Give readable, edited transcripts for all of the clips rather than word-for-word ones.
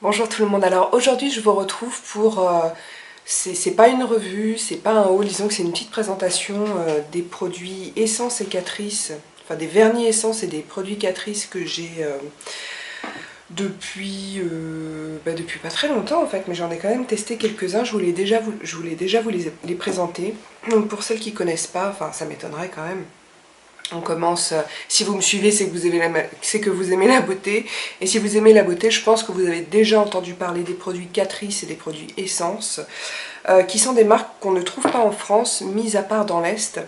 Bonjour tout le monde, alors aujourd'hui je vous retrouve pour, c'est pas une revue, c'est pas un haul, disons que c'est une petite présentation des produits Essence et Catrice, enfin des vernis Essence et des produits Catrice que j'ai depuis pas très longtemps en fait, mais j'en ai quand même testé quelques-uns, je voulais déjà vous les présenter. Donc pour celles qui connaissent pas, enfin ça m'étonnerait quand même. On commence, si vous me suivez, c'est que vous aimez la beauté. Et si vous aimez la beauté, je pense que vous avez déjà entendu parler des produits Catrice et des produits Essence, qui sont des marques qu'on ne trouve pas en France, mis à part dans l'Est.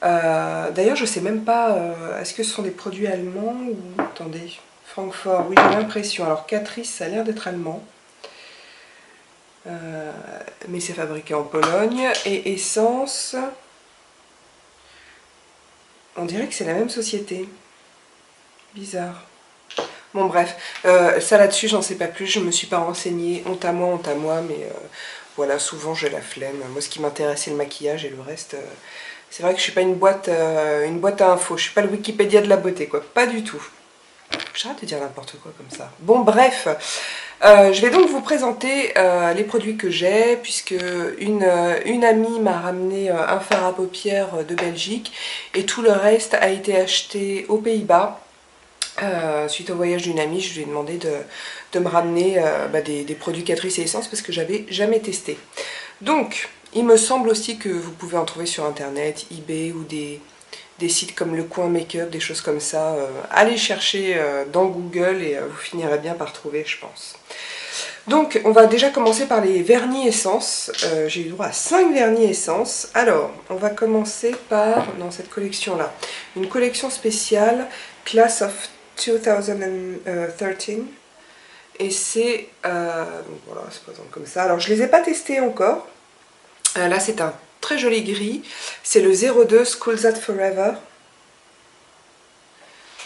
D'ailleurs, je sais même pas, est-ce que ce sont des produits allemands ou... Attendez, Francfort, oui j'ai l'impression. Alors Catrice, ça a l'air d'être allemand. Mais c'est fabriqué en Pologne. Et Essence... On dirait que c'est la même société. Bizarre. Bon bref, ça là-dessus j'en sais pas plus, je me suis pas renseignée, honte à moi, mais voilà, souvent j'ai la flemme. Moi ce qui m'intéresse c'est le maquillage et le reste, c'est vrai que je suis pas une boîte à infos, je suis pas le Wikipédia de la beauté quoi, pas du tout. J'arrête de dire n'importe quoi comme ça. Bon bref, je vais donc vous présenter les produits que j'ai, puisque une amie m'a ramené un fard à paupières de Belgique, et tout le reste a été acheté aux Pays-Bas. Suite au voyage d'une amie, je lui ai demandé de me ramener des produits Catrice et Essence parce que j'avais jamais testé. Donc, il me semble aussi que vous pouvez en trouver sur internet, eBay ou des sites comme Le Coin Make-up, des choses comme ça. Allez chercher dans Google et vous finirez bien par trouver, je pense. Donc, on va déjà commencer par les vernis Essence. J'ai eu droit à 5 vernis Essence. Alors, on va commencer par, dans cette collection-là, une collection spéciale Class of 2013, et c'est voilà, ça se présente comme ça. Alors je les ai pas testés encore. Là c'est un très joli gris, c'est le 02 School That Forever.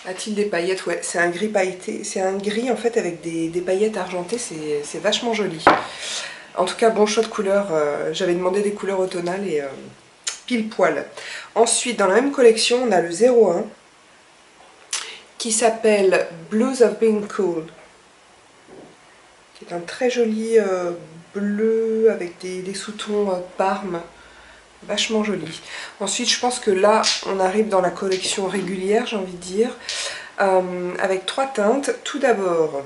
A-t-il des paillettes? Ouais, c'est un gris pailleté, c'est un gris en fait avec des paillettes argentées, c'est vachement joli. En tout cas bon choix de couleurs, j'avais demandé des couleurs automnales et pile poil. Ensuite dans la même collection on a le 01 qui s'appelle Blues of Being Cool, qui est un très joli bleu avec des sous-tons parme, vachement joli. Ensuite, je pense que là, on arrive dans la collection régulière, j'ai envie de dire, avec 3 teintes. Tout d'abord,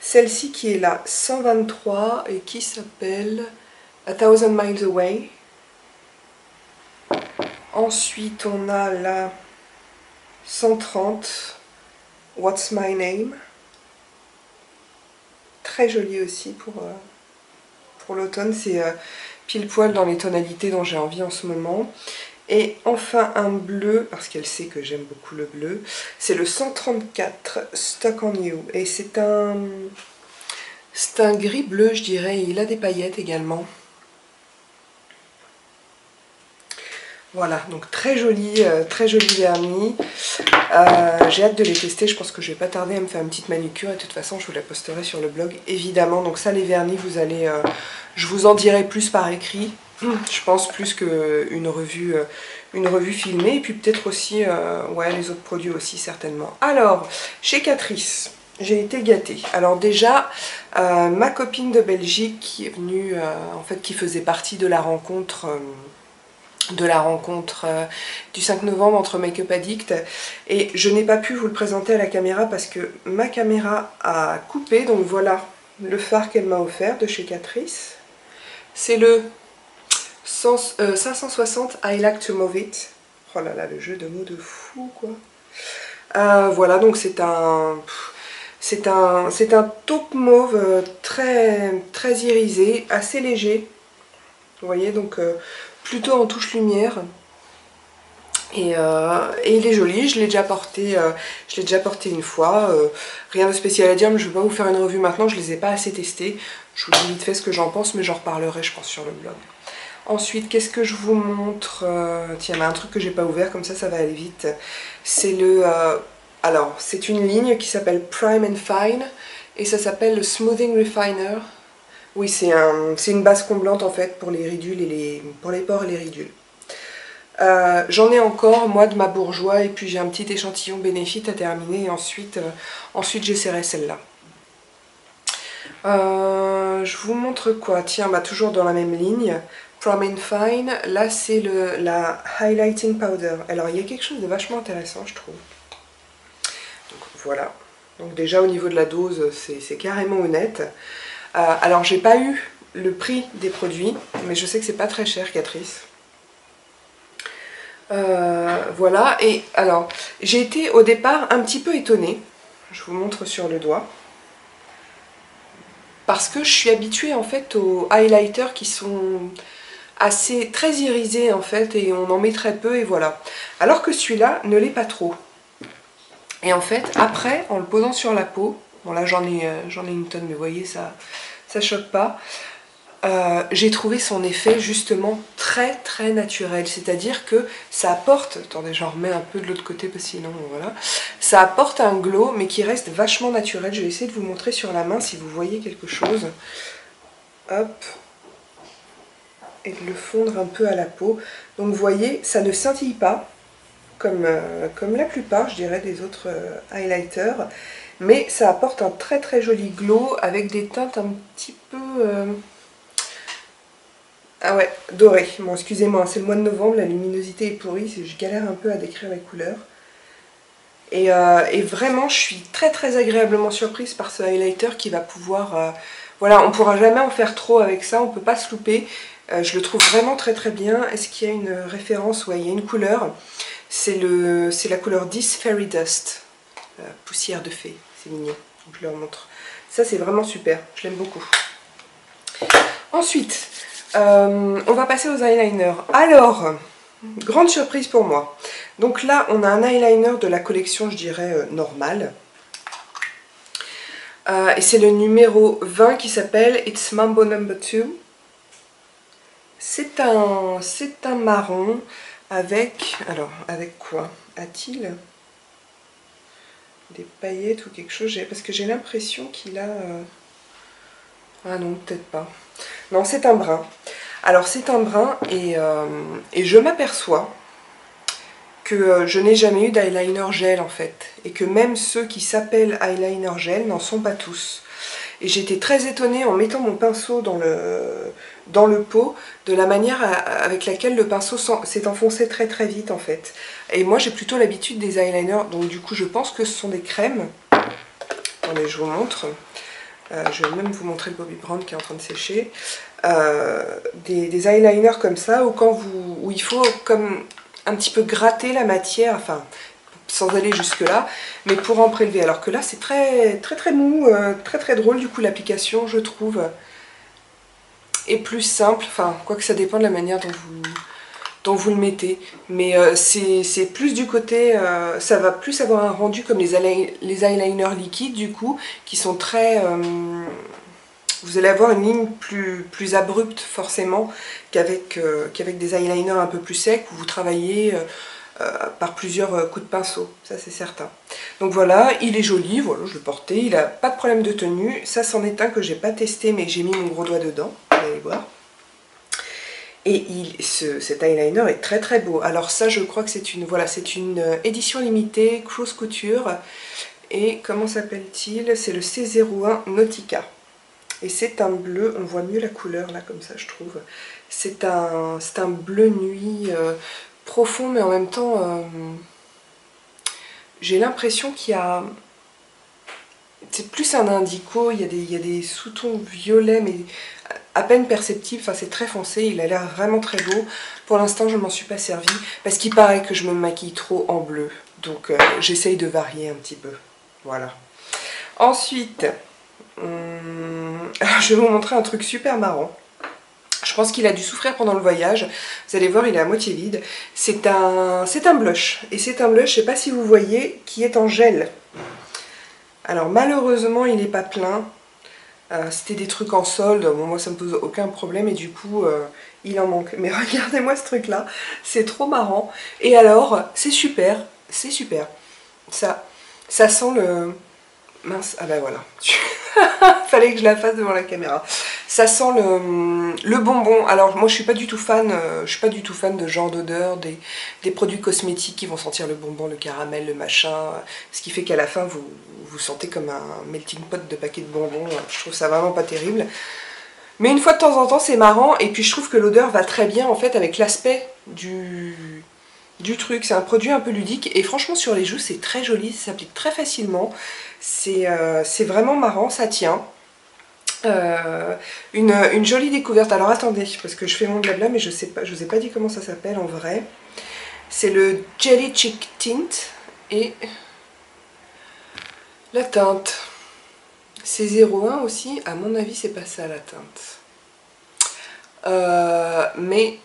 celle-ci qui est la 123 et qui s'appelle A Thousand Miles Away. Ensuite, on a la 130 What's My Name. Très joli aussi pour l'automne, c'est pile poil dans les tonalités dont j'ai envie en ce moment. Et enfin un bleu, parce qu'elle sait que j'aime beaucoup le bleu, c'est le 134 Stock on You. Et c'est un gris bleu je dirais, il a des paillettes également. Voilà, donc très joli vernis. J'ai hâte de les tester, je pense que je vais pas tarder à me faire une petite manucure et de toute façon je vous la posterai sur le blog évidemment. Donc ça les vernis, vous allez, je vous en dirai plus par écrit, je pense plus qu'une revue, filmée, et puis peut-être aussi, ouais les autres produits aussi certainement. Alors, chez Catrice, j'ai été gâtée. Alors déjà, ma copine de Belgique qui est venue, en fait qui faisait partie de la rencontre... du 5 novembre entre Make-up Addict, et je n'ai pas pu vous le présenter à la caméra parce que ma caméra a coupé. Donc voilà le fard qu'elle m'a offert de chez Catrice, c'est le 560 I Like to Move It. Oh là là, le jeu de mots de fou quoi. Voilà, donc c'est un taupe mauve très irisé, assez léger, vous voyez, donc plutôt en touche lumière, et il est joli. Je l'ai déjà porté une fois, rien de spécial à dire, mais je ne vais pas vous faire une revue maintenant, je ne les ai pas assez testés. Je vous dis vite fait ce que j'en pense, mais j'en reparlerai je pense sur le blog. Ensuite, qu'est-ce que je vous montre? Tiens, il y a un truc que j'ai pas ouvert, comme ça va aller vite. C'est le... alors, c'est une ligne qui s'appelle Prime and Fine, et ça s'appelle le Smoothing Refiner. Oui, c'est une base comblante en fait pour les ridules et pour les pores et les ridules. J'en ai encore moi de ma Bourjois, et puis j'ai un petit échantillon Benefit à terminer, et ensuite j'essaierai celle-là. Je vous montre quoi? Tiens, bah, toujours dans la même ligne. Prom and Fine, là c'est la Highlighting Powder. Alors il y a quelque chose de vachement intéressant je trouve. Donc voilà. Donc déjà au niveau de la dose, c'est carrément honnête. Alors j'ai pas eu le prix des produits, mais je sais que c'est pas très cher, Catrice. Voilà, et alors j'ai été au départ un petit peu étonnée. Je vous montre sur le doigt. Parce que je suis habituée en fait aux highlighters qui sont assez très irisés en fait et on en met très peu et voilà. Alors que celui-là ne l'est pas trop. Et en fait après en le posant sur la peau, bon là j'en ai une tonne mais vous voyez ça choque pas. J'ai trouvé son effet justement très naturel, c'est-à-dire que ça apporte, attendez j'en remets un peu de l'autre côté parce que sinon voilà, ça apporte un glow mais qui reste vachement naturel. Je vais essayer de vous montrer sur la main si vous voyez quelque chose, hop, et de le fondre un peu à la peau. Donc vous voyez, ça ne scintille pas comme la plupart je dirais des autres highlighters, mais ça apporte un très joli glow avec des teintes un petit peu... Ah ouais, doré. Bon, excusez-moi, c'est le mois de novembre, la luminosité est pourrie, je galère un peu à décrire les couleurs. Et vraiment, je suis très agréablement surprise par ce highlighter qui va pouvoir... voilà, on ne pourra jamais en faire trop avec ça, on ne peut pas se louper. Je le trouve vraiment très bien. Est-ce qu'il y a une référence? Ouais, il y a une couleur. C'est la couleur 10 Fairy Dust. Poussière de fée, c'est mignon. Je leur montre. Ça, c'est vraiment super, je l'aime beaucoup. Ensuite... on va passer aux eyeliners. Alors, grande surprise pour moi. Donc là, on a un eyeliner de la collection, je dirais, normale. Et c'est le numéro 20 qui s'appelle It's Mambo Number 2. C'est un marron avec... Alors, avec quoi a-t-il des paillettes ou quelque chose? Parce que j'ai l'impression qu'il a... Ah non, peut-être pas. Non, c'est un brun. Alors c'est un brun et je m'aperçois que je n'ai jamais eu d'eyeliner gel en fait. Et que même ceux qui s'appellent eyeliner gel n'en sont pas tous. Et j'étais très étonnée en mettant mon pinceau dans le pot de la manière avec laquelle le pinceau s'est enfoncé très vite en fait. Et moi j'ai plutôt l'habitude des eyeliners, donc du coup je pense que ce sont des crèmes. Attendez, je vous montre. Je vais même vous montrer le Bobbi Brown qui est en train de sécher. Des eyeliners comme ça où il faut comme un petit peu gratter la matière, enfin sans aller jusque là, mais pour en prélever. Alors que là c'est très mou, très drôle du coup l'application je trouve, et plus simple, enfin quoique ça dépend de la manière dont vous le mettez, mais c'est plus du côté, ça va plus avoir un rendu comme les eyeliners liquides du coup, qui sont très... vous allez avoir une ligne plus abrupte forcément qu'avec des eyeliners un peu plus secs où vous travaillez par plusieurs coups de pinceau, ça c'est certain. Donc voilà, il est joli, voilà, je le portais, il n'a pas de problème de tenue. Ça c'en est un que j'ai pas testé mais j'ai mis mon gros doigt dedans, vous allez voir. Et cet eyeliner est très beau. Alors ça je crois que c'est une édition limitée, Cruise Couture. Et comment s'appelle-t-il? C'est le C01 Nautica. Et c'est un bleu, on voit mieux la couleur là comme ça je trouve. C'est un bleu nuit profond mais en même temps j'ai l'impression qu'il y a... C'est plus un indigo, il y a des sous-tons violets mais à peine perceptibles, enfin c'est très foncé, il a l'air vraiment très beau. Pour l'instant je ne m'en suis pas servie parce qu'il paraît que je me maquille trop en bleu. Donc j'essaye de varier un petit peu. Voilà. Ensuite... je vais vous montrer un truc super marrant. Je pense qu'il a dû souffrir pendant le voyage. Vous allez voir, il est à moitié vide. C'est un blush. Et c'est un blush, je ne sais pas si vous voyez, qui est en gel. Alors malheureusement, il n'est pas plein. C'était des trucs en solde. Bon, moi, ça ne me pose aucun problème. Et du coup, il en manque. Mais regardez-moi ce truc-là. C'est trop marrant. Et alors, c'est super. C'est super. Ça sent le... Mince, ah bah voilà. Fallait que je la fasse devant la caméra. Ça sent le bonbon. Alors moi je suis pas du tout fan, de ce genre d'odeur, des produits cosmétiques qui vont sentir le bonbon, le caramel, le machin, ce qui fait qu'à la fin vous sentez comme un melting pot de paquets de bonbons. Je trouve ça vraiment pas terrible. Mais une fois de temps en temps c'est marrant, et puis je trouve que l'odeur va très bien en fait avec l'aspect du truc. C'est un produit un peu ludique et franchement sur les joues c'est très joli, ça s'applique très facilement. C'est vraiment marrant, ça tient. Une jolie découverte. Alors attendez, parce que je fais mon blabla, mais je vous ai pas dit comment ça s'appelle en vrai. C'est le Jelly Chick Tint et la teinte. C'est 01 aussi, à mon avis c'est pas ça la teinte. Mais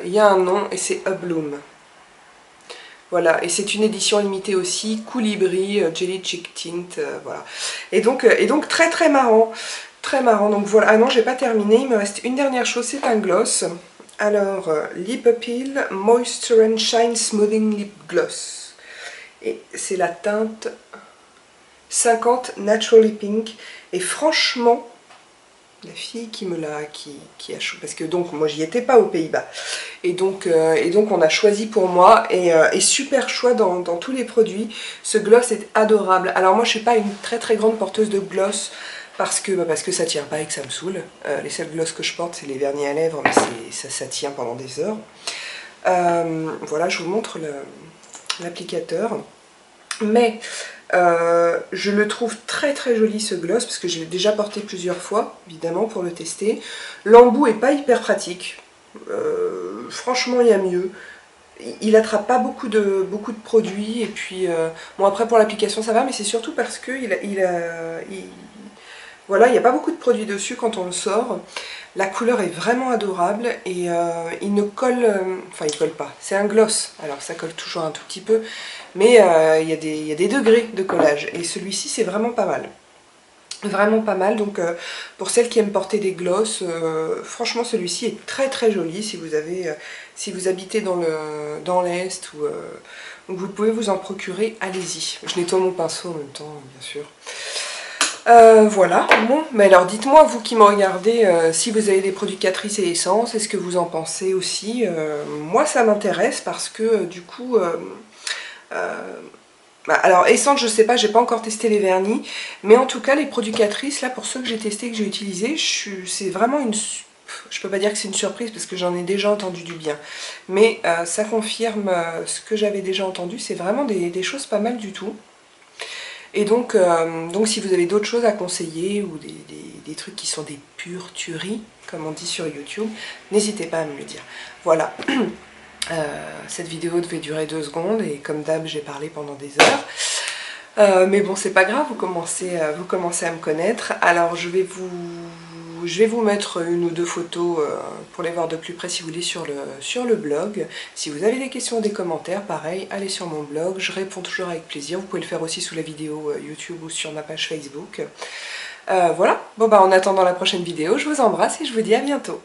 il y a un nom et c'est Ubloom. Voilà, et c'est une édition limitée aussi, Colibri, Jelly Chick Tint, voilà. Et donc très très marrant, très marrant. Donc voilà, ah non, j'ai pas terminé, il me reste une dernière chose, c'est un gloss. Alors, Lip Appeal Moisture and Shine Smoothing Lip Gloss. Et c'est la teinte 50 Naturally Pink. Et franchement, la fille qui me l'a, qui a choisi, parce que donc moi j'y étais pas aux Pays-Bas, et donc on a choisi pour moi, et super choix dans tous les produits. Ce gloss est adorable. Alors moi je suis pas une très très grande porteuse de gloss, parce que ça tient pas et que ça me saoule. Les seuls gloss que je porte c'est les vernis à lèvres, mais ça tient pendant des heures. Voilà, je vous montre l'applicateur. Mais je le trouve très très joli ce gloss, parce que je l'ai déjà porté plusieurs fois évidemment pour le tester. L'embout est pas hyper pratique, franchement il y a mieux. Il attrape pas beaucoup de produits, et puis bon après pour l'application ça va, mais c'est surtout parce que voilà, il n'y a pas beaucoup de produits dessus quand on le sort. La couleur est vraiment adorable, et il ne colle, enfin il colle pas, c'est un gloss, alors ça colle toujours un tout petit peu, mais il y a des degrés de collage, et celui-ci c'est vraiment pas mal. Vraiment pas mal, donc pour celles qui aiment porter des gloss, franchement celui-ci est très très joli. Si vous habitez dans l'Est, ou vous pouvez vous en procurer, allez-y. Je nettoie mon pinceau en même temps, bien sûr. Voilà, bon, mais alors dites-moi, vous qui me regardez, si vous avez des produits Catrice et Essence, est-ce que vous en pensez aussi? Moi ça m'intéresse, parce que du coup, alors Essence je sais pas, j'ai pas encore testé les vernis, mais en tout cas les produits Catrice, là pour ceux que j'ai testés, que j'ai utilisés, c'est vraiment je peux pas dire que c'est une surprise parce que j'en ai déjà entendu du bien, mais ça confirme ce que j'avais déjà entendu, c'est vraiment des choses pas mal du tout. Et donc si vous avez d'autres choses à conseiller, ou des trucs qui sont des pures tueries, comme on dit sur YouTube, n'hésitez pas à me le dire. Voilà, cette vidéo devait durer 2 secondes, et comme d'hab j'ai parlé pendant des heures. Mais bon, c'est pas grave, vous commencez à me connaître. Alors je vais vous mettre 1 ou 2 photos pour les voir de plus près si vous voulez sur le blog. Si vous avez des questions ou des commentaires, pareil, allez sur mon blog, je réponds toujours avec plaisir. Vous pouvez le faire aussi sous la vidéo YouTube ou sur ma page Facebook. Voilà, bon bah en attendant la prochaine vidéo, je vous embrasse et je vous dis à bientôt.